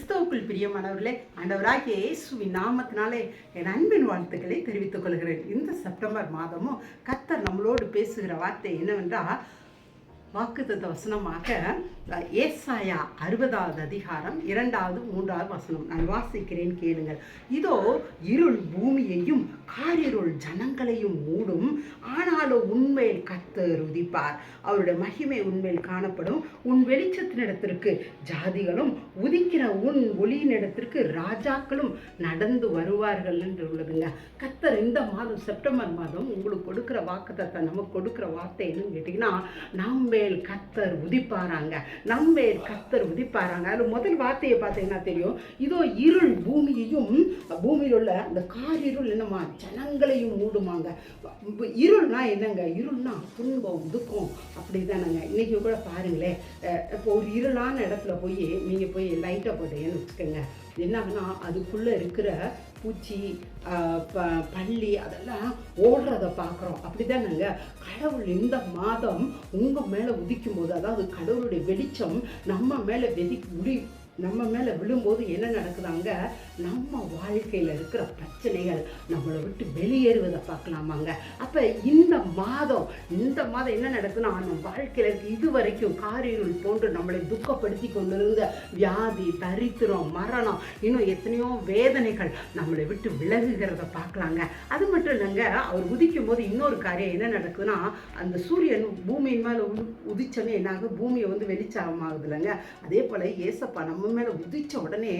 கிறிஸ்தவுக்குள் பிரியமானவர்களே, ஆண்டவராகிய இயேசுவின் நாமத்தினாலே என் அன்பின் வாழ்த்துக்களை தெரிவித்துக் கொள்கிறேன். இந்த செப்டம்பர் மாதமும் கர்த்தர் நம்மளோடு பேசுகிற வார்த்தை என்னவென்றால், வாக்குத்தத்த வசனமாக ஏசாயா 60வது அதிகாரம் 2வது 3வது வசனம் நான் வாசிக்கிறேன், கேளுங்கள். இதோ இருள் பூமியையும் காரிருள் ஜனங்களையும் மூடும், ஆனாலும் உண்மையில் கர்த்தர் உதிப்பார். அவருடைய மகிமை உண்மையில் காணப்படும். உன் வெளிச்சத்தினிடத்திற்கு ஜாதிகளும் உதிக்கிற உன் ஒளியினிடத்திற்கு ராஜாக்களும் நடந்து வருவார்கள் என்று உள்ளதுங்க. கர்த்தர் இந்த மாதம் செப்டம்பர் மாதம் உங்களுக்கு கொடுக்குற வாக்குத்தத்தை நமக்கு கொடுக்குற வார்த்தை என்னன்னு கேட்டிங்கன்னா, நம்ம கர்த்தர் உதிப்பாராங்க, நம்ம கர்த்தர் உதிப்பாராங்க. அது முதல் வார்த்தையை பார்த்தீங்கன்னா தெரியும். இதோ இருள் பூமியையும், பூமியில் உள்ள அந்த காரிருள் என்னமா ஜனங்களையும் மூடுமாங்க. இருள்னா என்னங்க? இருள்னா துன்பம் துக்கம் அப்படி தானங்க. இன்னைக்கு கூட பாருங்களேன், இப்போ ஒரு இருளான இடத்துல போய் நீங்கள் போய் லைட்டை போட்டீங்கன்னு வச்சுக்கோங்க, என்னாகனா அதுக்குள்ளே இருக்கிற பூச்சி பள்ளி அதெல்லாம் ஓடுறதை பார்க்குறோம். அப்படிதானங்க கடவுள் இந்த மாதம் உங்கள் மேலே உதிக்கும் போது, அதாவது கடவுளுடைய வெளிச்சம் நம்ம மேலே நம்ம மேலே விழும்போது என்ன நடக்குதாங்க? நம்ம வாழ்க்கையில் இருக்கிற பிரச்சனைகள் நம்மளை விட்டு வெளியேறுவதை பார்க்கலாமாங்க. அப்போ இந்த மாதம் என்ன நடக்குதுன்னா, நம்ம வாழ்க்கையில் இருக்க இதுவரைக்கும் காரிருள் போன்று நம்மளை துக்கப்படுத்தி கொண்டிருந்த வியாதி, தரித்திரம், மரணம், இன்னும் எத்தனையோ வேதனைகள் நம்மளை விட்டு விலகுகிறத பார்க்கலாங்க. அது மட்டும் இல்லைங்க, அவர் உதிக்கும் போது இன்னொரு காரியம் என்ன நடக்குதுன்னா, அந்த சூரியன் பூமியின் மேலே உதிச்சோன்னே என்னாகும்? பூமியை வெளிச்சமாகுது இல்லைங்க. அதே போல் ஏசப்பா நம்ம மேலே உதிச்ச உடனே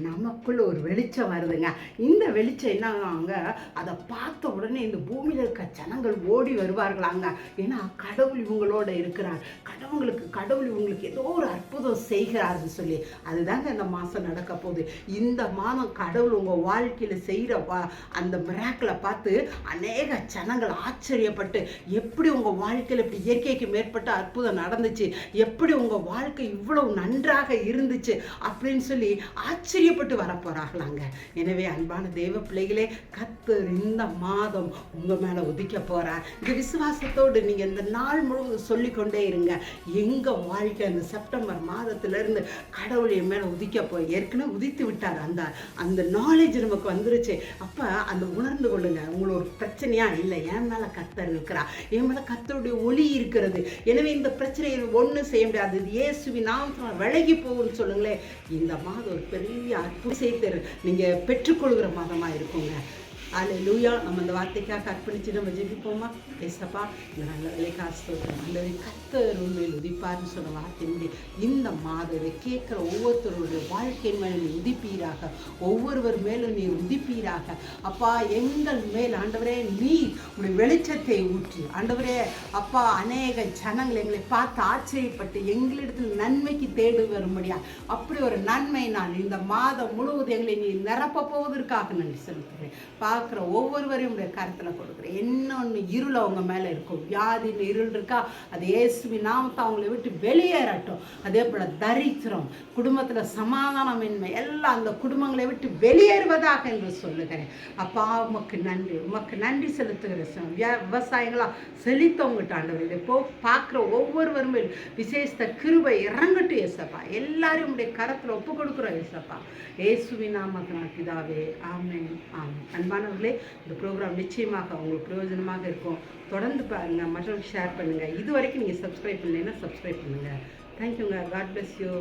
நமக்குள்ள ஒரு வெளிச்சம் வருதுங்க. இந்த வெளிச்சம் என்னங்க? அதை பார்த்த உடனே இந்த பூமியில் இருக்க ஜனங்கள் ஓடி வருவார்களாங்க. ஏன்னா கடவுள் இவங்களோட இருக்கிறார், கடவுள் இவங்களுக்கு ஏதோ ஒரு அற்புதம் செய்கிறாருன்னு சொல்லி. அதுதாங்க இந்த மாதம் நடக்க போகுது. இந்த மாதம் கடவுள் உங்கள் வாழ்க்கையில் செய்கிற அந்த மிராக்கிளை பார்த்து அநேக ஜனங்கள் ஆச்சரியப்பட்டு, எப்படி உங்கள் வாழ்க்கையில் இப்படி இயற்கைக்கு மேற்பட்ட அற்புதம் நடந்துச்சு, எப்படி உங்கள் வாழ்க்கை இவ்வளவு நன்றாக இருந்துச்சு அப்படின்னு சொல்லி ஆச்சரியப்பட்டு வரப்போறாங்களாங்க. எனவே அன்பான தேவ பிள்ளைகளே, கர்த்தர் இந்த மாதம் உங்க மேல உதிக்க போறார். இந்த விசுவாசத்தோடு நீங்க இந்த நாள் முழுவதும் சொல்லிக்கொண்டே இருங்க. எங்க வாழ்க்கை அந்த செப்டம்பர் மாதத்திலிருந்து கடவுள் என் மேல உதிக்க ஏற்கனவே உதித்து விட்டார். அந்த நாலேஜ் நமக்கு வந்துருச்சு. அப்ப அந்த உணர்ந்து கொள்ளுங்க, உங்களோட பிரச்சனையா இல்லை, என் மேல கர்த்தர் இருக்கிறார், என் மேல கர்த்தருடைய ஒளி இருக்கிறது. எனவே இந்த பிரச்சனையை ஒன்றும் செய்ய முடியாது, இயேசுவின் நாமத்தினால் விலகி போகும்னு சொல்லுங்களேன். இந்த மாதம் ஒரு பெரிய அற்புதத்தை நீங்கள் பெற்றுக்கொள்கிற மாதமாக இருக்குங்க. அல்லேலூயா. நம்ம இந்த வார்த்தைக்காக அர்ப்பணிச்சு நம்ம ஜெபிப்போமா? ஏசப்பா, இந்த நல்ல விலைக்காசோட நல்ல கர்த்தர் உண்மையில் உதிப்பார்னு சொன்ன வார்த்தை இந்த மாதம் இதை கேட்குற ஒவ்வொருத்தருடைய வாழ்க்கையின் மேலே நீ உதிப்பீராக, ஒவ்வொருவர் மேலும் நீ உதிப்பீராக. அப்பா, எங்கள் மேல் ஆண்டவரே நீ உடைய வெளிச்சத்தை ஊற்றி, ஆண்டவரே அப்பா, அநேக ஜனங்கள் எங்களை பார்த்து ஆச்சரியப்பட்டு எங்களிடத்தில் நன்மைக்கு தேடி வரும்படியா அப்படி ஒரு நன்மை நான் இந்த மாதம் முழுவதும் எங்களை நீ நிரப்ப போவதற்காக நன்றி செலுத்துகிறேன். பார்க்குற ஒவ்வொருவரையும் உடைய கருத்தில் கொடுக்குறேன். இன்னொன்று இருள் அவங்க மேலே இருக்கும், வியாதியில் இருள் இருக்கா, அது இயேசுவின் நாமத்தை அவங்களை விட்டு வெளியேறட்டும். அதே போல் தரித்திரம், குடும்பத்தில் சமாதானமின்மை எல்லாம் அந்த குடும்பங்களை விட்டு வெளியேறுவதாக என்று சொல்லுகிறேன். அப்பா, உமக்கு நன்றி செலுத்துகிறேன். விவசாயிகளாக செழித்தவங்கிட்ட ஆண்டவர் இதை பார்க்குற ஒவ்வொருவரும் விசேஷ கிருபை இறங்கட்டும் ஏசப்பா. எல்லாரும் உடைய கரத்தில் ஒப்பு கொடுக்குறோம் ஏசப்பா. இயேசுவின் நாமத்தினால் பிதாவே, ஆமென் ஆமென். அன்பானவர்களே, இந்த ப்ரோக்ராம் நிச்சயமாக உங்களுக்கு பிரயோஜனமாக இருக்கும். தொடர்ந்து பாருங்கள், மற்றவங்களுக்கு ஷேர் பண்ணுங்கள். இது வரைக்கும் நீங்கள் சப்ஸ்கிரைப் பண்ணலைன்னா சப்ஸ்கிரைப் பண்ணுங்கள். தேங்க்யூங்க. God bless you.